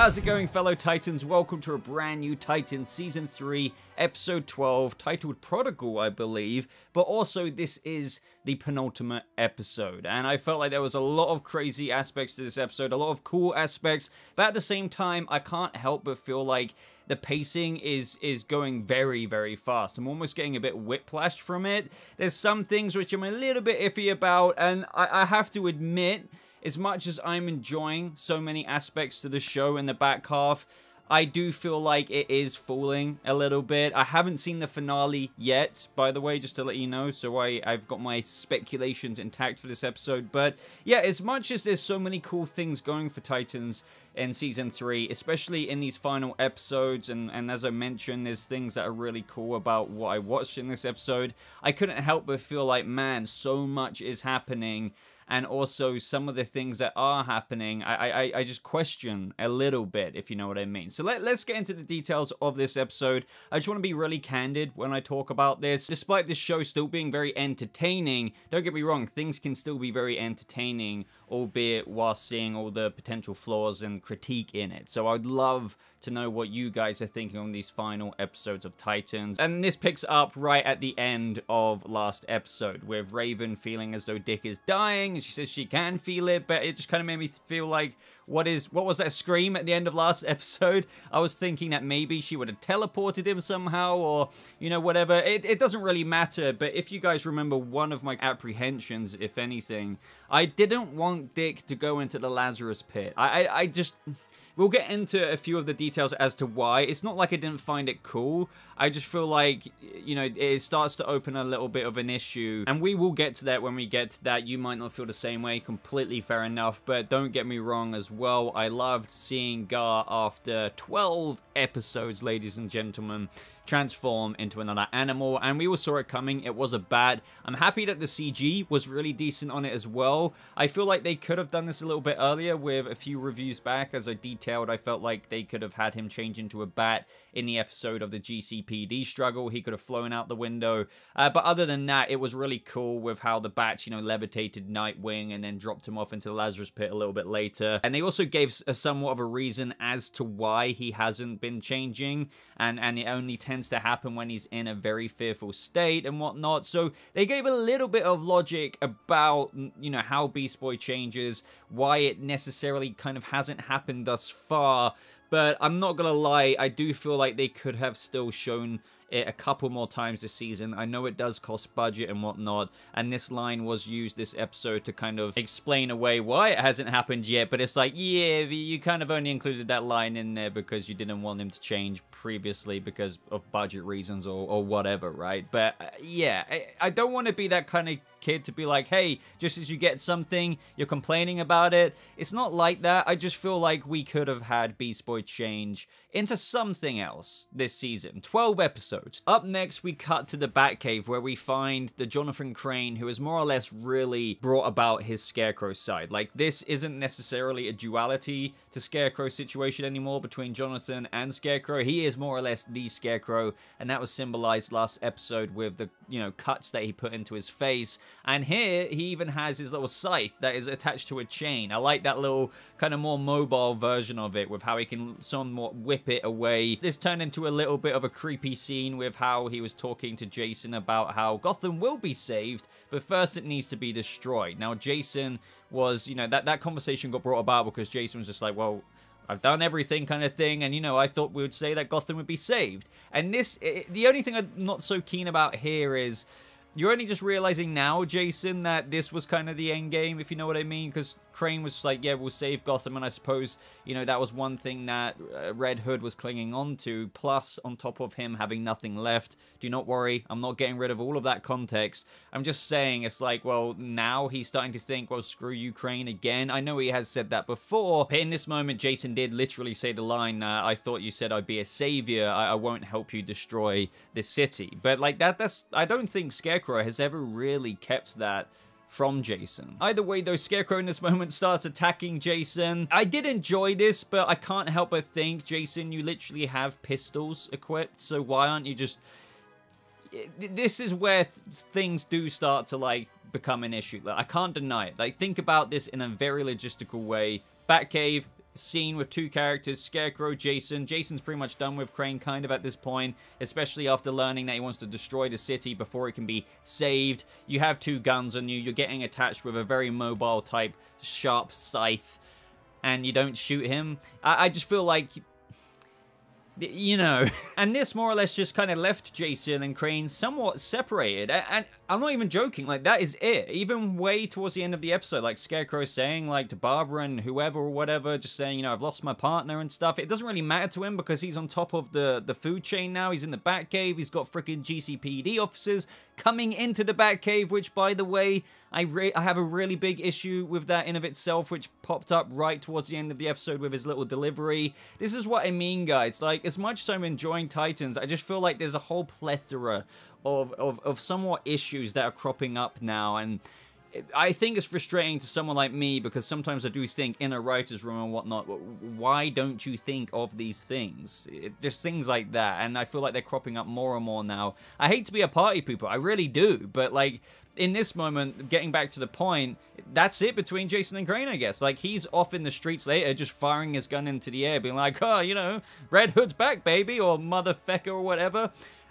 How's it going, fellow Titans? Welcome to a brand new Titans Season 3, Episode 12, titled Prodigal, I believe. But also, this is the penultimate episode. And I felt like there was a lot of crazy aspects to this episode, a lot of cool aspects. But at the same time, I can't help but feel like the pacing is going very, very fast. I'm almost getting a bit whiplash from it. There's some things which I'm a little bit iffy about. And I have to admit, as much as I'm enjoying so many aspects to the show in the back half, I do feel like it is falling a little bit. I haven't seen the finale yet, by the way, just to let you know, so I've got my speculations intact for this episode. But yeah, as much as there's so many cool things going for Titans in Season 3, especially in these final episodes, and as I mentioned, there's things that are really cool about what I watched in this episode, I couldn't help but feel like, man, so much is happening. And also, some of the things that are happening, I just question a little bit, if you know what I mean. So let's get into the details of this episode. I just want to be really candid when I talk about this. Despite this show still being very entertaining, don't get me wrong, things can still be very entertaining, albeit while seeing all the potential flaws and critique in it. So I'd love to know what you guys are thinking on these final episodes of Titans. And this picks up right at the end of last episode, with Raven feeling as though Dick is dying. She says she can feel it, but it just kind of made me feel like, what was that scream at the end of last episode? I was thinking that maybe she would have teleported him somehow, or, you know, whatever. It doesn't really matter, but if you guys remember one of my apprehensions, if anything, I didn't want Dick to go into the Lazarus pit. I just... We'll get into a few of the details as to why. It's not like I didn't find it cool. I just feel like, you know, it starts to open a little bit of an issue. And we will get to that when we get to that. You might not feel the same way. Completely fair enough. But don't get me wrong as well. I loved seeing Gar after 12 episodes, ladies and gentlemen, transform into another animal, and we all saw it coming. It was a bat. I'm happy that the CG was really decent on it as well. I feel like they could have done this a little bit earlier with a few reviews back. As I detailed, I felt like they could have had him change into a bat in the episode of the GCPD struggle. He could have flown out the window, but other than that, it was really cool with how the bats, you know, levitated Nightwing and then dropped him off into the Lazarus pit a little bit later. And they also gave somewhat of a reason as to why he hasn't been changing, and it only tends to happen when he's in a very fearful state and whatnot. So they gave a little bit of logic about, you know, how Beast Boy changes, why it necessarily kind of hasn't happened thus far. But I'm not gonna lie, I do feel like they could have still shown it a couple more times this season. I know it does cost budget and whatnot, and this line was used this episode to kind of explain away why it hasn't happened yet, but it's like, yeah, you kind of only included that line in there because you didn't want him to change previously because of budget reasons or whatever, right? But yeah, I don't want to be that kind of kid to be like, hey, just as you get something, you're complaining about it. It's not like that. I just feel like we could have had Beast Boy change into something else this season. 12 episodes. Up next, we cut to the Batcave, where we find the Jonathan Crane, who has more or less really brought about his Scarecrow side. Like, this isn't necessarily a duality to Scarecrow situation anymore between Jonathan and Scarecrow. He is more or less the Scarecrow, and that was symbolized last episode with the, you know, cuts that he put into his face. And here, he even has his little scythe that is attached to a chain. I like that little kind of more mobile version of it, with how he can somewhat whip it away. This turned into a little bit of a creepy scene with how he was talking to Jason about how Gotham will be saved, but first it needs to be destroyed. Now, Jason was, you know, that conversation got brought about because Jason was just like, well, I've done everything kind of thing, and, you know, I thought we would say that Gotham would be saved. And the only thing I'm not so keen about here is, you're only just realizing now, Jason, that this was kind of the end game, if you know what I mean, because Crane was just like, yeah, we'll save Gotham, and I suppose, you know, that was one thing that Red Hood was clinging on to, plus, on top of him having nothing left. Do not worry, I'm not getting rid of all of that context. I'm just saying, it's like, well, now he's starting to think, well, screw you, Crane, again. I know he has said that before, but in this moment, Jason did literally say the line, I thought you said I'd be a savior, I won't help you destroy this city. But, like, that's, I don't think Scarecrow has ever really kept that from Jason. Either way, though, Scarecrow in this moment starts attacking Jason. I did enjoy this, but I can't help but think, Jason, you literally have pistols equipped, so why aren't you just... This is where things do start to, like, become an issue. Like, I can't deny it. Like, think about this in a very logistical way. Batcave, scene with two characters, Scarecrow, Jason. Jason's pretty much done with Crane kind of at this point, especially after learning that he wants to destroy the city before it can be saved. You have two guns on you. You're getting attached with a very mobile type sharp scythe, and you don't shoot him. I just feel like, you know, and this more or less just kind of left Jason and Crane somewhat separated, and I'm not even joking, like, that is it. Even way towards the end of the episode, like, Scarecrow saying, like, to Barbara and whoever or whatever, just saying, you know, I've lost my partner and stuff. It doesn't really matter to him because he's on top of the food chain now. He's in the Batcave. He's got freaking GCPD officers coming into the Batcave, which, by the way, I have a really big issue with that in of itself, which popped up right towards the end of the episode with his little delivery. This is what I mean, guys. Like, as much as I'm enjoying Titans, I just feel like there's a whole plethora of somewhat issues that are cropping up now, and I think it's frustrating to someone like me because sometimes I do think in a writer's room and whatnot, why don't you think of these things? Just things like that, and I feel like they're cropping up more and more now. I hate to be a party pooper, I really do, but like, in this moment, getting back to the point, that's it between Jason and Crane, I guess. Like, he's off in the streets later, just firing his gun into the air, being like, oh, you know, Red Hood's back, baby, or motherfucker, or whatever,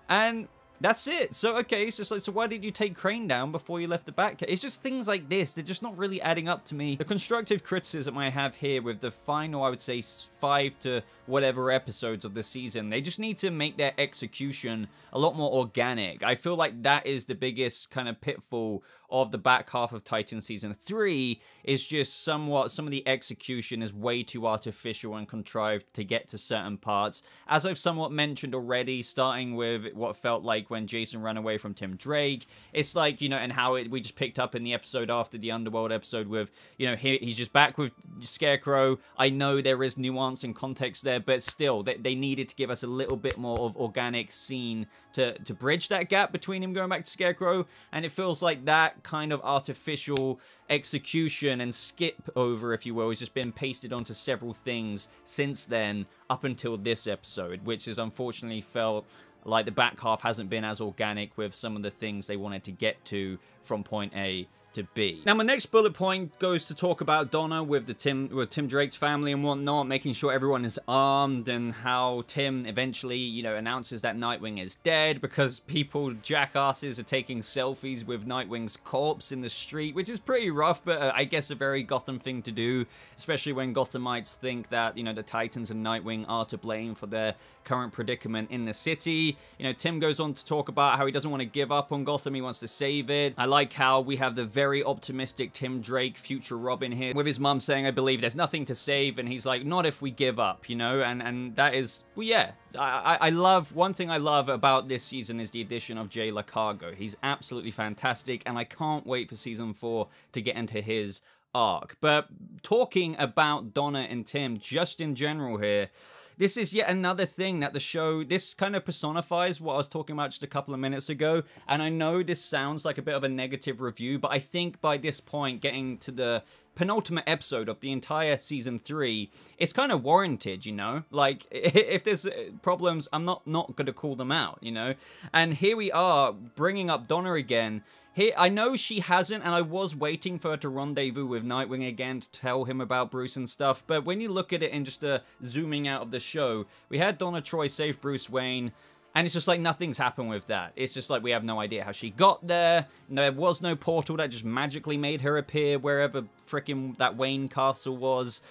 and that's it. So, okay, it's just like, so why did you take Crane down before you left the Batcave? It's just things like this. They're just not really adding up to me. The constructive criticism I have here with the final, I would say, 5 to whatever episodes of the season, they just need to make their execution a lot more organic. I feel like that is the biggest kind of pitfall of the back half of Titan Season 3, is just somewhat, some of the execution is way too artificial and contrived to get to certain parts. As I've somewhat mentioned already, starting with what felt like when Jason ran away from Tim Drake, it's like, you know, and how we just picked up in the episode after the Underworld episode with, you know, he's just back with Scarecrow. I know there is nuance and context there, but still, they needed to give us a little bit more of organic scene to bridge that gap between him going back to Scarecrow, and it feels like that kind of artificial execution and skip over, if you will, has just been pasted onto several things since then up until this episode, which has unfortunately felt like the back half hasn't been as organic with some of the things they wanted to get to from point A to be. Now, my next bullet point goes to talk about Donna with Tim Drake's family and whatnot, making sure everyone is armed, and how Tim eventually, you know, announces that Nightwing is dead because people, jackasses, are taking selfies with Nightwing's corpse in the street, which is pretty rough, but I guess a very Gotham thing to do, especially when Gothamites think that, you know, the Titans and Nightwing are to blame for their current predicament in the city. You know, Tim goes on to talk about how he doesn't want to give up on Gotham, he wants to save it. I like how we have the very optimistic Tim Drake, future Robin here, with his mum saying, I believe there's nothing to save, and he's like, not if we give up, you know, and that is, well, yeah. I love, one thing I love about this season is the addition of Jay Lacargo. He's absolutely fantastic, and I can't wait for season 4 to get into his arc. But talking about Donna and Tim just in general here, this is yet another thing that the show, this kind of personifies what I was talking about just a couple of minutes ago. And I know this sounds like a bit of a negative review, but I think by this point, getting to the penultimate episode of the entire season 3, it's kind of warranted, you know? Like, if there's problems, I'm not going to call them out, you know? And here we are, bringing up Donna again. Here, I know she hasn't, and I was waiting for her to rendezvous with Nightwing again to tell him about Bruce and stuff, but when you look at it in just a zooming out of the show, we had Donna Troy save Bruce Wayne, and it's just like nothing's happened with that. It's just like we have no idea how she got there. There was no portal that just magically made her appear wherever frickin' that Wayne castle was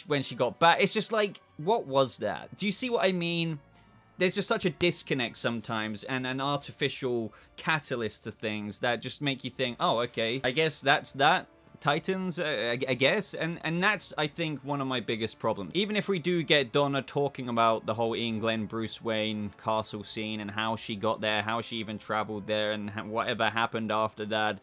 when she got back. It's just like, what was that? Do you see what I mean? There's just such a disconnect sometimes, and an artificial catalyst to things that just make you think, oh, okay, I guess that's that. Titans, I guess, and that's, I think, one of my biggest problems. Even if we do get Donna talking about the whole Ian Glen, Bruce Wayne castle scene, and how she got there, how she even traveled there, and whatever happened after that,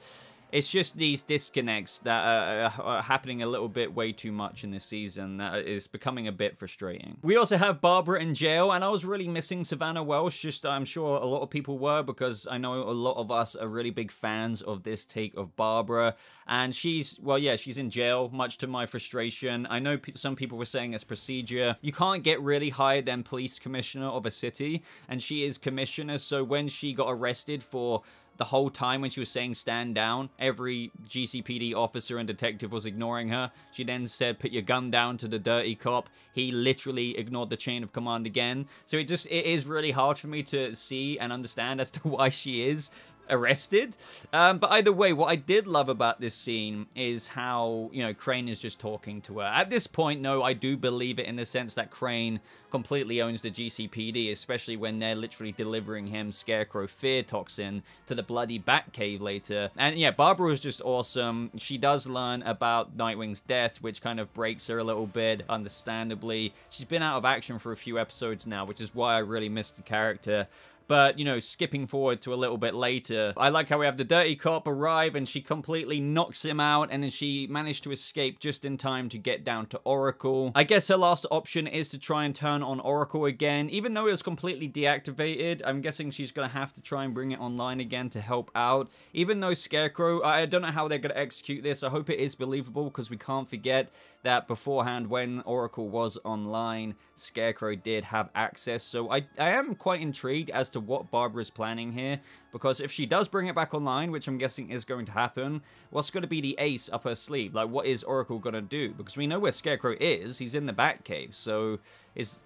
it's just these disconnects that are happening a little bit way too much in this season that is becoming a bit frustrating. We also have Barbara in jail, and I was really missing Savannah Welsh, just I'm sure a lot of people were, because I know a lot of us are really big fans of this take of Barbara, and she's, well, yeah, she's in jail, much to my frustration. I know some people were saying it's procedure. You can't get really higher than police commissioner of a city, and she is commissioner, so when she got arrested for the whole time when she was saying stand down, every GCPD officer and detective was ignoring her. She then said, put your gun down to the dirty cop. He literally ignored the chain of command again. So it is really hard for me to see and understand as to why she is arrested. But either way, what I did love about this scene is how, you know, Crane is just talking to her. At this point, no, I do believe it in the sense that Crane completely owns the GCPD, especially when they're literally delivering him Scarecrow fear toxin to the bloody Batcave later. And yeah, Barbara is just awesome. She does learn about Nightwing's death, which kind of breaks her a little bit, understandably. She's been out of action for a few episodes now, which is why I really missed the character. But, you know, skipping forward to a little bit later, I like how we have the dirty cop arrive and she completely knocks him out, and then she managed to escape just in time to get down to Oracle. I guess her last option is to try and turn on Oracle again. Even though it was completely deactivated, I'm guessing she's going to have to try and bring it online again to help out. Even though Scarecrow, I don't know how they're going to execute this. I hope it is believable, because we can't forget that beforehand, when Oracle was online, Scarecrow did have access. So I am quite intrigued as to what Barbara's planning here, because if she does bring it back online, which I'm guessing is going to happen, what's going to be the ace up her sleeve? Like, what is Oracle going to do? Because we know where Scarecrow is. He's in the Batcave. So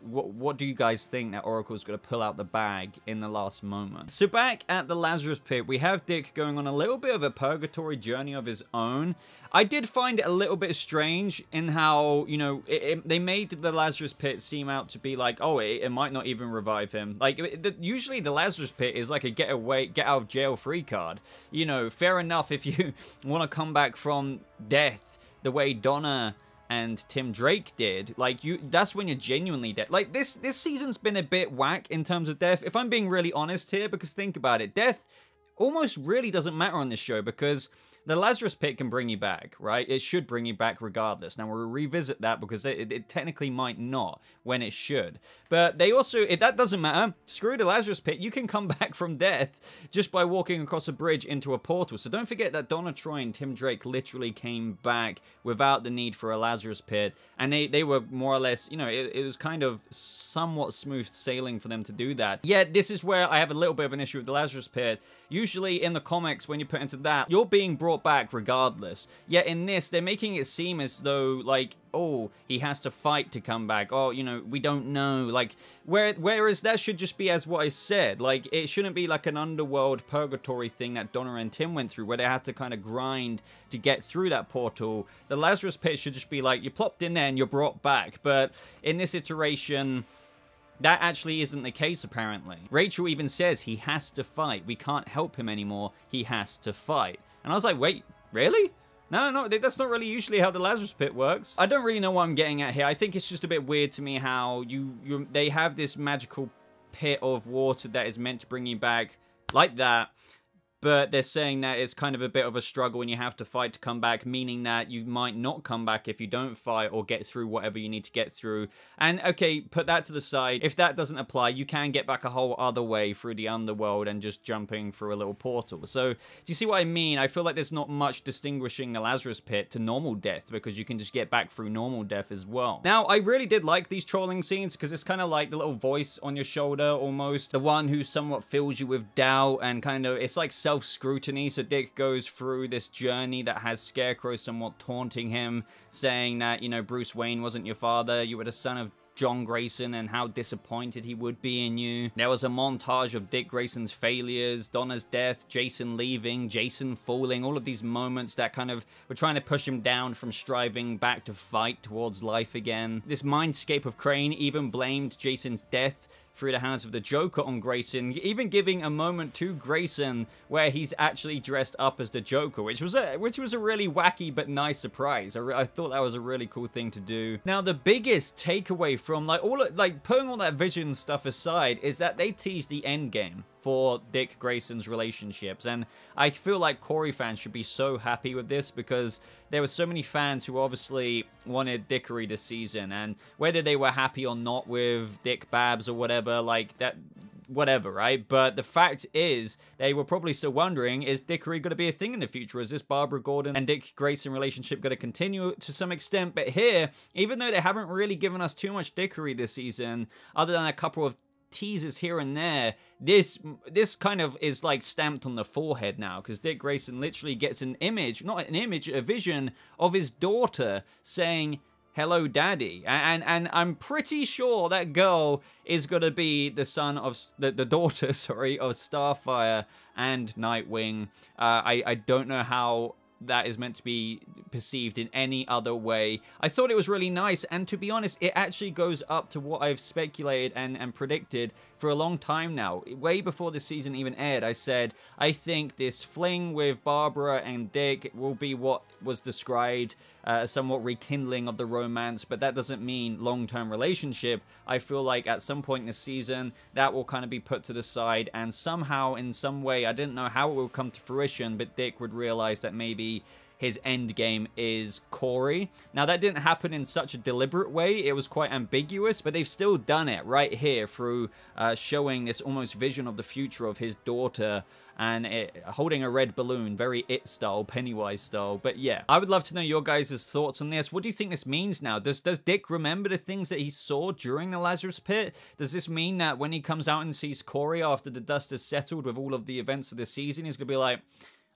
what do you guys think that Oracle's going to pull out the bag in the last moment? So back at the Lazarus Pit, we have Dick going on a little bit of a purgatory journey of his own. I did find it a little bit strange in how, you know, they made the Lazarus Pit seem out to be like, oh, it might not even revive him. Like, usually the Lazarus Pit is like a get out of jail free card. You know, fair enough if you want to come back from death the way Donna and Tim Drake did. Like, that's when you're genuinely dead. Like, this season's been a bit whack in terms of death, if I'm being really honest here, because think about it, death almost really doesn't matter on this show, because the Lazarus Pit can bring you back, right? It should bring you back regardless. Now, we'll revisit that, because it technically might not, when it should. But they also, if that doesn't matter, screw the Lazarus Pit, you can come back from death just by walking across a bridge into a portal. So don't forget that Donna Troy and Tim Drake literally came back without the need for a Lazarus Pit. And they were more or less, you know, it was kind of somewhat smooth sailing for them to do that. Yet, this is where I have a little bit of an issue with the Lazarus Pit. Usually in the comics, when you put into that, you're being brought back regardless. Yet in this, they're making it seem as though, like, oh, he has to fight to come back. Oh, you know, we don't know. Like, whereas that should just be as what I said. Like, it shouldn't be like an underworld purgatory thing that Donna and Tim went through, where they had to kind of grind to get through that portal. The Lazarus Pit should just be like, you plopped in there and you're brought back. But in this iteration, that actually isn't the case, apparently. Rachel even says he has to fight. We can't help him anymore. He has to fight. And I was like, wait, really? No, that's not really usually how the Lazarus Pit works. I don't really know what I'm getting at here. I think it's just a bit weird to me how they have this magical pit of water that is meant to bring you back like that, but they're saying that it's kind of a bit of a struggle and you have to fight to come back, meaning that you might not come back if you don't fight or get through whatever you need to get through. And okay, put that to the side. If that doesn't apply, you can get back a whole other way through the underworld and just jumping through a little portal. So, do you see what I mean? I feel like there's not much distinguishing the Lazarus Pit to normal death, because you can just get back through normal death as well. Now, I really did like these trolling scenes, because it's kind of like the little voice on your shoulder, almost. The one who somewhat fills you with doubt, and kind of, it's like self-scrutiny. So Dick goes through this journey that has Scarecrow somewhat taunting him, saying that, you know, Bruce Wayne wasn't your father, you were the son of John Grayson, and how disappointed he would be in you. There was a montage of Dick Grayson's failures, Donna's death, Jason leaving, Jason falling, all of these moments that kind of were trying to push him down from striving back to fight towards life again. This mindscape of Crane even blamed Jason's death through the hands of the Joker on Grayson, even giving a moment to Grayson where he's actually dressed up as the Joker, which was a really wacky but nice surprise. I thought that was a really cool thing to do. Now, the biggest takeaway from putting all that Vision stuff aside is that they teased the end game for Dick Grayson's relationships, and I feel like Corey fans should be so happy with this, because there were so many fans who obviously wanted Dickery this season, and whether they were happy or not with Dick Babs or whatever, like that, whatever, right? But the fact is, they were probably still wondering, is Dickery going to be a thing in the future? Is this Barbara Gordon and Dick Grayson relationship going to continue to some extent? But here, even though they haven't really given us too much Dickery this season, other than a couple of teasers here and there, this kind of is like stamped on the forehead now, because Dick Grayson literally gets an image, not an image, a vision of his daughter saying, "Hello, Daddy," and I'm pretty sure that girl is gonna be the the daughter, sorry, of Starfire and Nightwing. I don't know how that is meant to be perceived in any other way. I thought it was really nice, and to be honest, it actually goes up to what I've speculated and predicted for a long time now. Way before the season even aired, I said, I think this fling with Barbara and Dick will be what was described as somewhat rekindling of the romance, but that doesn't mean long-term relationship. I feel like at some point in the season, that will kind of be put to the side, and somehow, in some way, I didn't know how it will come to fruition, but Dick would realize that maybe his end game is Corey. Now, that didn't happen in such a deliberate way. It was quite ambiguous, but they've still done it right here through showing this almost vision of the future of his daughter and holding a red balloon, very It style, Pennywise style. But yeah, I would love to know your guys' thoughts on this. What do you think this means now? Does Dick remember the things that he saw during the Lazarus Pit? Does this mean that when he comes out and sees Corey after the dust has settled with all of the events of the season, he's gonna be like,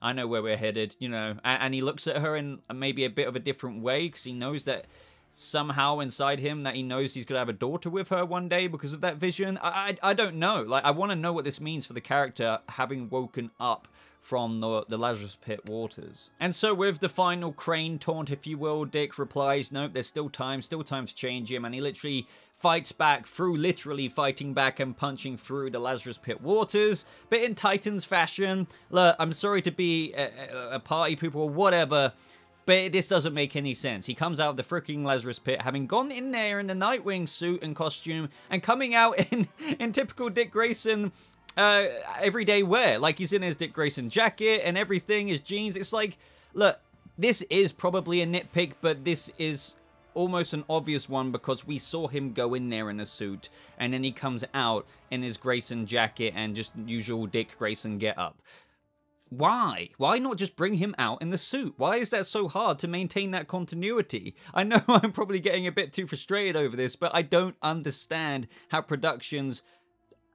I know where we're headed, you know, and he looks at her in maybe a bit of a different way, because he knows that somehow inside him that he knows he's gonna have a daughter with her one day because of that vision. I don't know. Like, I want to know what this means for the character having woken up from the Lazarus Pit waters. And so with the final crane taunt, if you will, Dick replies, nope, there's still time to change him, and he literally fights back through literally fighting back and punching through the Lazarus Pit waters, but in Titans fashion. Look, I'm sorry to be a party pooper or whatever, but this doesn't make any sense. He comes out of the freaking Lazarus Pit, having gone in there in the Nightwing suit and costume, and coming out in typical Dick Grayson everyday wear. Like, he's in his Dick Grayson jacket and everything, his jeans. It's like, look, this is probably a nitpick, but this is almost an obvious one, because we saw him go in there in a suit, and then he comes out in his Grayson jacket and just usual Dick Grayson get up. Why? Why not just bring him out in the suit? Why is that so hard to maintain that continuity? I know I'm probably getting a bit too frustrated over this, but I don't understand how productions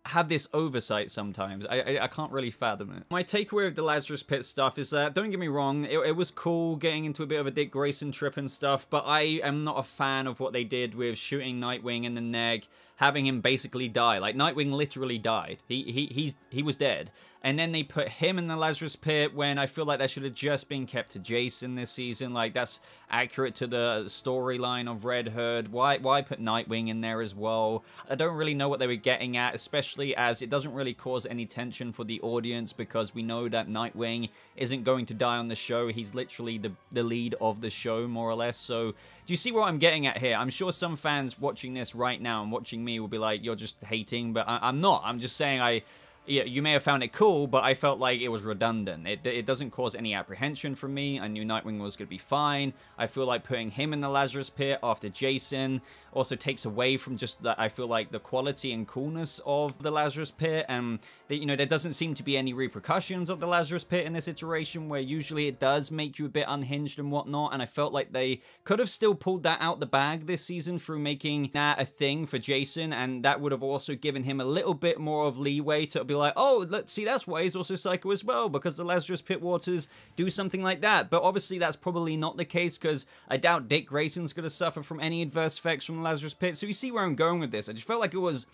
have this oversight sometimes. I can't really fathom it. My takeaway of the Lazarus Pit stuff is that, don't get me wrong, it was cool getting into a bit of a Dick Grayson trip and stuff, but I am not a fan of what they did with shooting Nightwing in the neck, having him basically die. Like, Nightwing literally died. He was dead. And then they put him in the Lazarus Pit, when I feel like that should have just been kept to Jason this season. Like, that's accurate to the storyline of Red Hood. Why put Nightwing in there as well? I don't really know what they were getting at, especially as it doesn't really cause any tension for the audience, because we know that Nightwing isn't going to die on the show. He's literally the lead of the show, more or less. So, do you see what I'm getting at here? I'm sure some fans watching this right now and watching me will be like, you're just hating, but I'm not. I'm just saying yeah, you may have found it cool, but I felt like it was redundant. It doesn't cause any apprehension from me. I knew Nightwing was going to be fine. I feel like putting him in the Lazarus Pit after Jason also takes away from just that. I feel like the quality and coolness of the Lazarus Pit, and you know, there doesn't seem to be any repercussions of the Lazarus Pit in this iteration, where usually it does make you a bit unhinged and whatnot. And I felt like they could have still pulled that out the bag this season through making that a thing for Jason, and that would have also given him a little bit more of leeway to be like, oh, let's see, that's why he's also psycho as well, because the Lazarus Pit waters do something like that. But obviously that's probably not the case, because I doubt Dick Grayson's going to suffer from any adverse effects from the Lazarus Pit. So you see where I'm going with this. I just felt like it was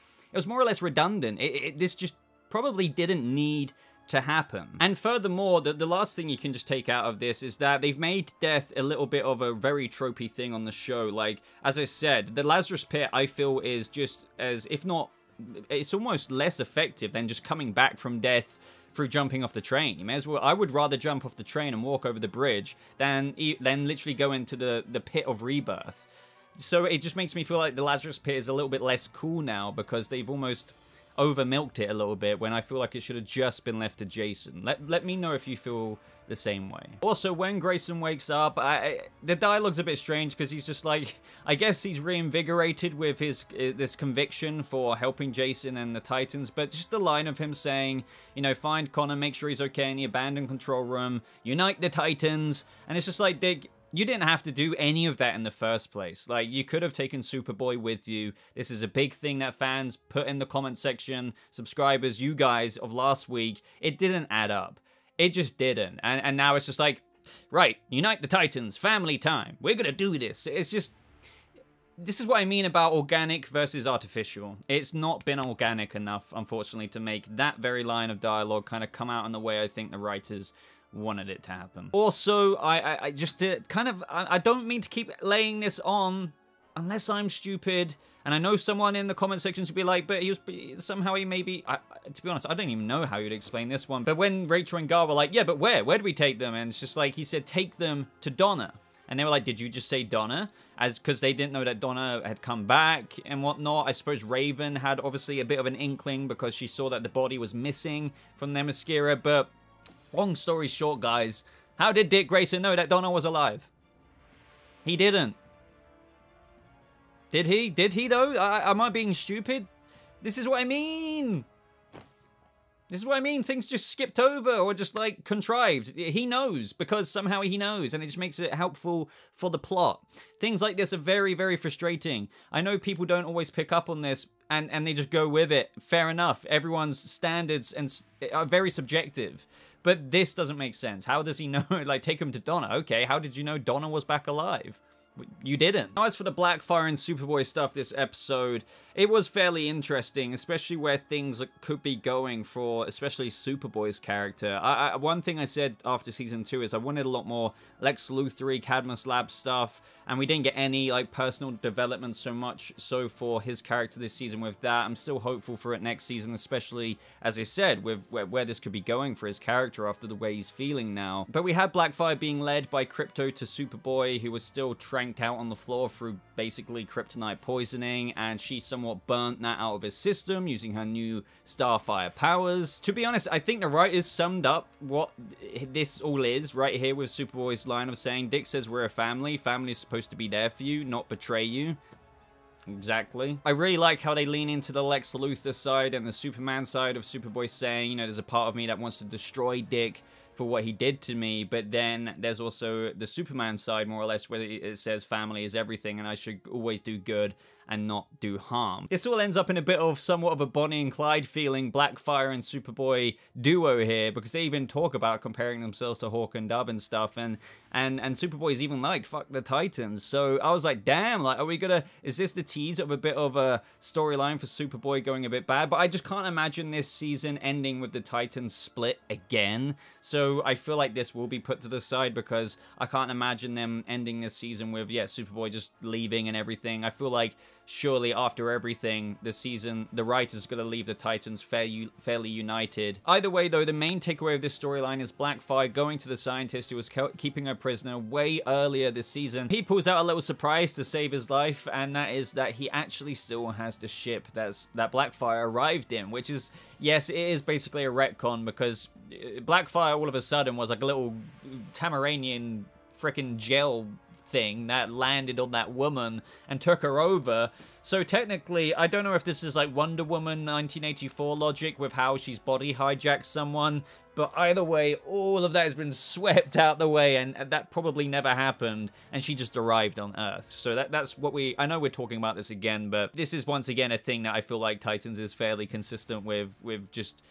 more or less redundant. This just probably didn't need to happen. And furthermore, the last thing you can just take out of this is that they've made death a little bit of a very tropey thing on the show. Like, as I said, the Lazarus Pit, I feel, is just as, if not, it's almost less effective than just coming back from death through jumping off the train. You may as well, I would rather jump off the train and walk over the bridge than literally go into the pit of rebirth. So it just makes me feel like the Lazarus Pit is a little bit less cool now, because they've almost over-milked it a little bit, when I feel like it should have just been left to Jason. Let me know if you feel the same way. Also, when Grayson wakes up, the dialogue's a bit strange, because he's just like, I guess he's reinvigorated with his this conviction for helping Jason and the Titans, but just the line of him saying, you know, find Connor, make sure he's okay in the abandoned control room, unite the Titans, and it's just like, Dick, You didn't have to do any of that in the first place. Like, you could have taken Superboy with you. This is a big thing that fans put in the comment section. Subscribers, you guys of last week, it didn't add up. It just didn't. And now it's just like, right, unite the Titans, family time. We're gonna do this. It's just... This is what I mean about organic versus artificial. It's not been organic enough, unfortunately, to make that very line of dialogue kind of come out in the way I think the writers wanted it to happen. Also, I just kind of... I don't mean to keep laying this on unless I'm stupid. And I know someone in the comment sections would be like, but he was... Somehow he maybe... to be honest, I don't even know how you'd explain this one. But when Rachel and Gar were like, yeah, but where? Where do we take them? And it's just like, he said, take them to Donna. And they were like, did you just say Donna? Because they didn't know that Donna had come back and whatnot. I suppose Raven had obviously a bit of an inkling because she saw that the body was missing from Themyscira. But long story short, guys, how did Dick Grayson know that Donna was alive? He didn't. Did he? Did he, though? Am I being stupid? This is what I mean. This is what I mean. Things just skipped over or just, like, contrived. He knows because somehow he knows, and it just makes it helpful for the plot. Things like this are very, very frustrating. I know people don't always pick up on this, and they just go with it. Fair enough. Everyone's standards are very subjective. But this doesn't make sense. How does he know? Like, take him to Donna. Okay, how did you know Donna was back alive? You didn't. Now, as for the Blackfire and Superboy stuff this episode, it was fairly interesting, especially where things could be going for especially Superboy's character. One thing I said after Season 2 is I wanted a lot more Lex Luthor-y, Cadmus Lab stuff, and we didn't get any like personal development so much so for his character this season with that. I'm still hopeful for it next season, especially, as I said, with where this could be going for his character after the way he's feeling now. But we had Blackfire being led by Krypto to Superboy, who was still tranked out on the floor through basically kryptonite poisoning, and she somewhat burnt that out of his system using her new Starfire powers. To be honest, I think the writers summed up what this all is right here with Superboy's line of saying, Dick says we're a family. Family is supposed to be there for you, not betray you. Exactly. I really like how they lean into the Lex Luthor side and the Superman side of Superboy saying, you know, there's a part of me that wants to destroy Dick for what he did to me, but then there's also the Superman side, more or less, where it says family is everything and I should always do good and not do harm. This all ends up in a bit of somewhat of a Bonnie and Clyde feeling Blackfire and Superboy duo here, because they even talk about comparing themselves to Hawk and Dove and stuff, and Superboy's even like, fuck the Titans. So I was like, damn, like, are we gonna, is this the tease of a bit of a storyline for Superboy going a bit bad? But I just can't imagine this season ending with the Titans split again. So I feel like this will be put to the side because I can't imagine them ending this season with, yeah, Superboy just leaving and everything. I feel like surely after everything, the writers are going to leave the Titans fairly united. Either way, though, the main takeaway of this storyline is Blackfire going to the scientist who was keeping her prisoner way earlier this season. He pulls out a little surprise to save his life, and that is that he actually still has the ship that Blackfire arrived in, which is, yes, it is basically a retcon, because Blackfire all of a sudden was like a little Tamaranian frickin' gel thing that landed on that woman and took her over. So technically, I don't know if this is like Wonder Woman 1984 logic with how she's body hijacked someone, but either way, all of that has been swept out the way, and that probably never happened, and she just arrived on Earth. So that's what I know we're talking about this again, but this is once again a thing that I feel like Titans is fairly consistent with just...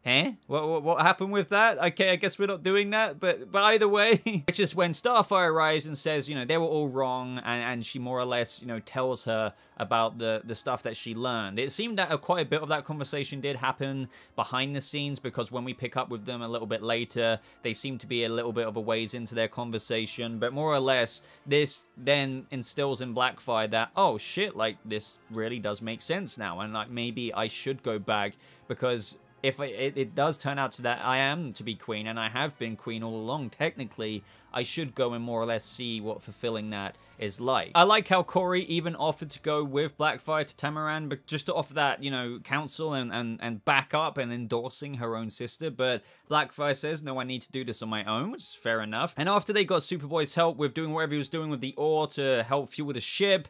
Huh? What happened with that? Okay, I guess we're not doing that, but either way, it's just when Starfire arrives and says, you know, they were all wrong, and she more or less, you know, tells her about the stuff that she learned. It seemed that quite a bit of that conversation did happen behind the scenes, because when we pick up with them a little bit later, they seem to be a little bit of a ways into their conversation, but more or less, this then instills in Blackfire that, oh shit, like, this really does make sense now, and like, maybe I should go back, because if it does turn out to that I am to be queen, and I have been queen all along, technically, I should go and more or less see what fulfilling that is like. I like how Corey even offered to go with Blackfire to Tamaran, but just to offer that, you know, counsel and back up and endorsing her own sister, but Blackfire says, no, I need to do this on my own, which is fair enough. And after they got Superboy's help with doing whatever he was doing with the ore to help fuel the ship,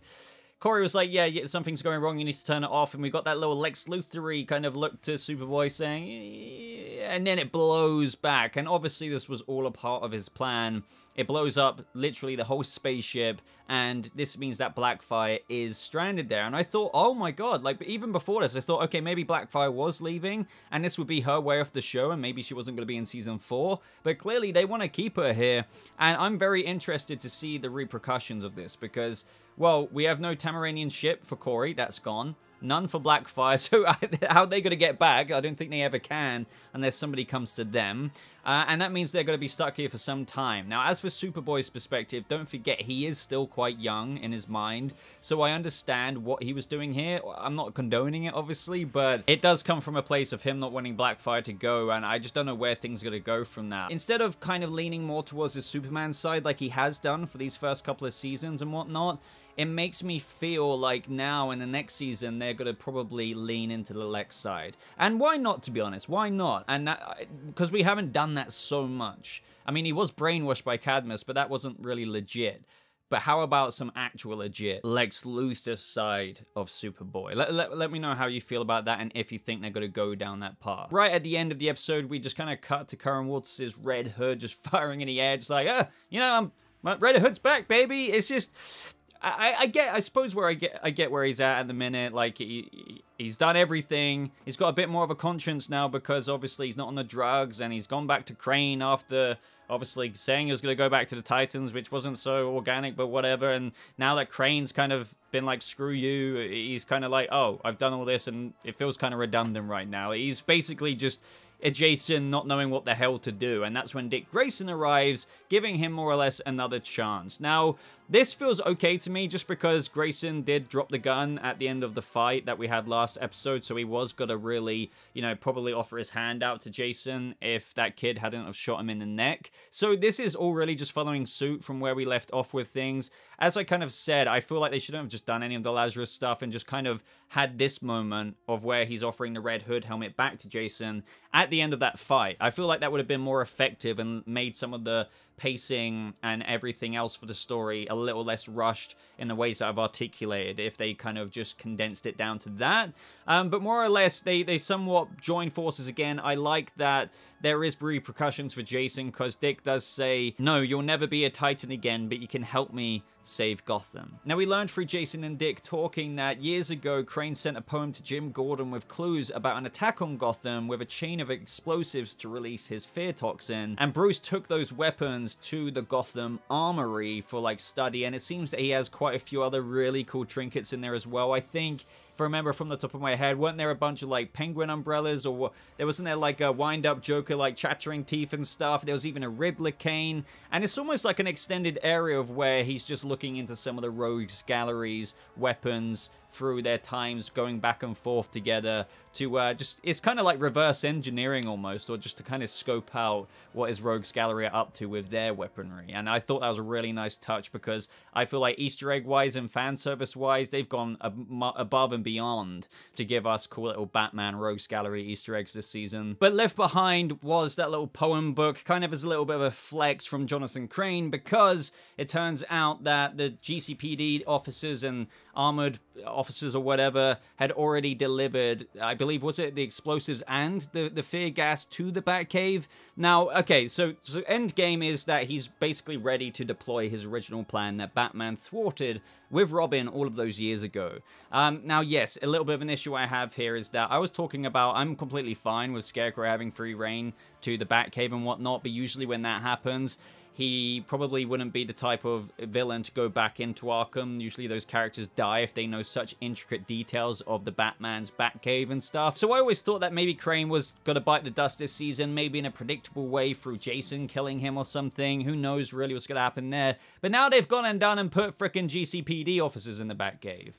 Corey was like, yeah, something's going wrong, you need to turn it off, and we got that little Lex Luthor-y kind of look to Superboy saying, yeah, and then it blows back, and obviously this was all a part of his plan. It blows up literally the whole spaceship, and this means that Blackfire is stranded there. And I thought, oh my god, like, even before this, I thought, okay, maybe Blackfire was leaving, and this would be her way off the show, and maybe she wasn't going to be in season 4. But clearly, they want to keep her here, and I'm very interested to see the repercussions of this, because, well, we have no Tamaranian ship for Corey, that's gone. None for Blackfire, so how are they going to get back? I don't think they ever can unless somebody comes to them. And that means they're going to be stuck here for some time. Now, as for Superboy's perspective, don't forget he is still quite young in his mind. So I understand what he was doing here. I'm not condoning it, obviously, but it does come from a place of him not wanting Blackfire to go. And I just don't know where things are going to go from that. Instead of kind of leaning more towards his Superman side like he has done for these first couple of seasons and whatnot, it makes me feel like now in the next season, they're going to probably lean into the Lex side. And why not, to be honest? Why not? And because we haven't done that so much. I mean, he was brainwashed by Cadmus, but that wasn't really legit. But how about some actual legit Lex Luthor side of Superboy? Let me know how you feel about that and if you think they're going to go down that path. Right at the end of the episode, we just kind of cut to Karen Waters' Red Hood just firing in the air. It's like, Red Hood's back, baby. It's just... I suppose where I get where he's at the minute. Like he's done everything. He's got a bit more of a conscience now because obviously he's not on the drugs and he's gone back to Crane after obviously saying he was going to go back to the Titans, which wasn't so organic, but whatever. And now that Crane's kind of been like, screw you, he's kind of like, oh, I've done all this and it feels kind of redundant right now. He's basically just a Jason not knowing what the hell to do, and that's when Dick Grayson arrives, giving him more or less another chance. Now, this feels okay to me just because Grayson did drop the gun at the end of the fight that we had last episode, so he was going to really, probably offer his hand out to Jason if that kid hadn't have shot him in the neck. So this is all really just following suit from where we left off with things. As I kind of said, I feel like they shouldn't have just done any of the Lazarus stuff and just kind of had this moment of where he's offering the Red Hood helmet back to Jason at the end of that fight. I feel like that would have been more effective and made some of the pacing and everything else for the story a little less rushed in the ways that I've articulated if they kind of just condensed it down to that. But more or less, they somewhat join forces again. I like that there is repercussions for Jason because Dick does say, no, you'll never be a Titan again, but you can help me save Gotham. Now, we learned through Jason and Dick talking that years ago, Crane sent a poem to Jim Gordon with clues about an attack on Gotham with a chain of explosives to release his fear toxin. And Bruce took those weapons to the Gotham Armory for like study, and it seems that he has quite a few other really cool trinkets in there as well. I think, if I remember from the top of my head, weren't there a bunch of like penguin umbrellas, or wasn't there like a wind-up Joker like chattering teeth and stuff? There was even a Riddler cane, and it's almost like an extended area of where he's just looking into some of the rogues galleries weapons through their times going back and forth together to it's kind of like reverse engineering almost, or just to kind of scope out what his rogues gallery are up to with their weaponry. And I thought that was a really nice touch because I feel like Easter egg wise and fan service wise, they've gone above and beyond to give us cool little Batman rogues gallery Easter eggs this season. But left behind was that little poem book, kind of as a little bit of a flex from Jonathan Crane, because it turns out that the GCPD officers and armored officers or whatever had already delivered, I believe, was it the explosives and the fear gas to the Batcave? Now, okay, so endgame is that he's basically ready to deploy his original plan that Batman thwarted with Robin all of those years ago. Now, yes, a little bit of an issue I have here is that I was talking about, I'm completely fine with Scarecrow having free reign to the Batcave and whatnot, but usually when that happens, he probably wouldn't be the type of villain to go back into Arkham. Usually those characters die if they know such intricate details of the Batman's Batcave and stuff. So I always thought that maybe Crane was going to bite the dust this season, maybe in a predictable way through Jason killing him or something. Who knows really what's going to happen there. But now they've gone and done and put frickin' GCPD officers in the Batcave.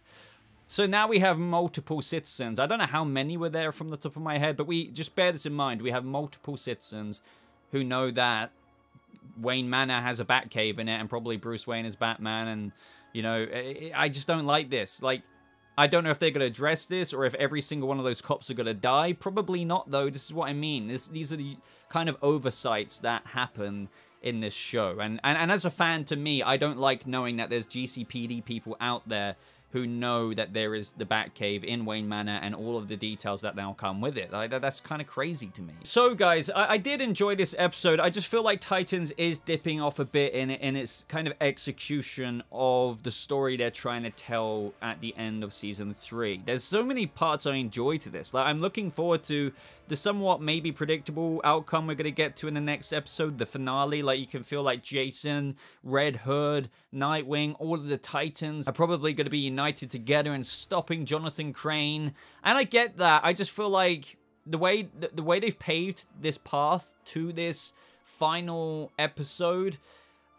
So now we have multiple citizens. I don't know how many were there from the top of my head, but we just bear this in mind. We have multiple citizens who know that Wayne Manor has a Batcave in it, and probably Bruce Wayne is Batman, and, I just don't like this. Like, I don't know if they're going to address this, or if every single one of those cops are going to die. Probably not, though. This is what I mean. These are the kind of oversights that happen in this show. And as a fan, to me, I don't like knowing that there's GCPD people out there who know that there is the Batcave in Wayne Manor and all of the details that now come with it. Like, that's kind of crazy to me. So guys, I did enjoy this episode. I just feel like Titans is dipping off a bit in its kind of execution of the story they're trying to tell at the end of season 3. There's so many parts I enjoy to this. Like, I'm looking forward to the somewhat maybe predictable outcome we're going to get to in the next episode, the finale. Like, you can feel like Jason, Red Hood, Nightwing, all of the Titans are probably going to be united together and stopping Jonathan Crane. And I get that. I just feel like the way they've paved this path to this final episode,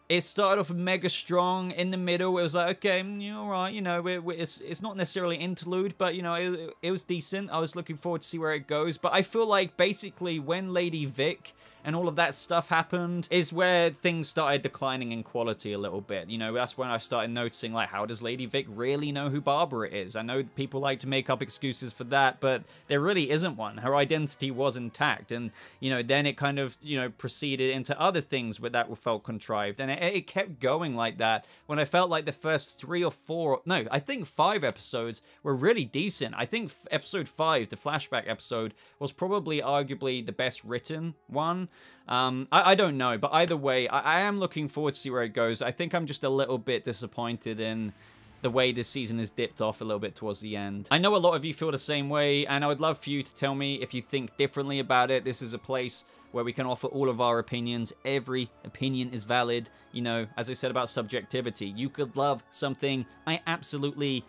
it started off mega strong. In the middle, it was like, okay, all right, you know, it's not necessarily interlude, but, you know, it was decent. I was looking forward to see where it goes. But I feel like basically when Lady Vic and all of that stuff happened is where things started declining in quality a little bit. You know, that's when I started noticing, like, how does Lady Vic really know who Barbara is? I know people like to make up excuses for that, but there really isn't one. Her identity was intact. And, you know, then it kind of, you know, proceeded into other things that felt contrived. And it kept going like that when I felt like the first 3 or 4, no, I think 5 episodes were really decent. I think episode 5, the flashback episode, was probably arguably the best written one. I don't know, but either way, I am looking forward to see where it goes. I think I'm just a little bit disappointed in the way this season has dipped off a little bit towards the end. I know a lot of you feel the same way, and I would love for you to tell me if you think differently about it. This is a place where we can offer all of our opinions. Every opinion is valid. You know, as I said about subjectivity, you could love something I absolutely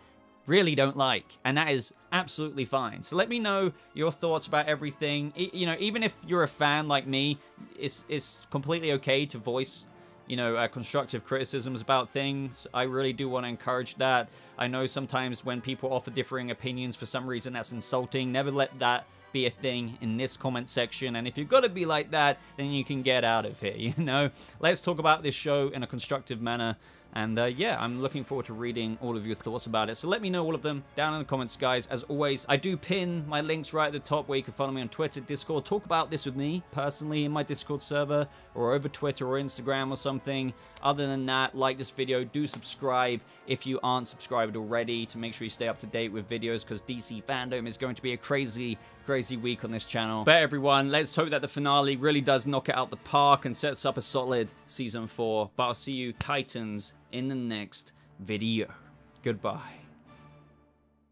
really don't like, and that is absolutely fine. So let me know your thoughts about everything. You know, even if you're a fan like me, it's completely okay to voice, you know, constructive criticisms about things. I really do want to encourage that. I know sometimes when people offer differing opinions, for some reason that's insulting. Never let that be a thing in this comment section, and if you've got to be like that, then you can get out of here, you know? Let's talk about this show in a constructive manner, and yeah, I'm looking forward to reading all of your thoughts about it, so let me know all of them down in the comments, guys. As always, I do pin my links right at the top where you can follow me on Twitter, Discord, talk about this with me personally in my Discord server, or over Twitter or Instagram or something. Other than that, like this video, do subscribe if you aren't subscribed already to make sure you stay up to date with videos, because DC fandom is going to be a crazy week on this channel. But everyone, let's hope that the finale really does knock it out the park and sets up a solid season 4. But I'll see you Titans in the next video. Goodbye.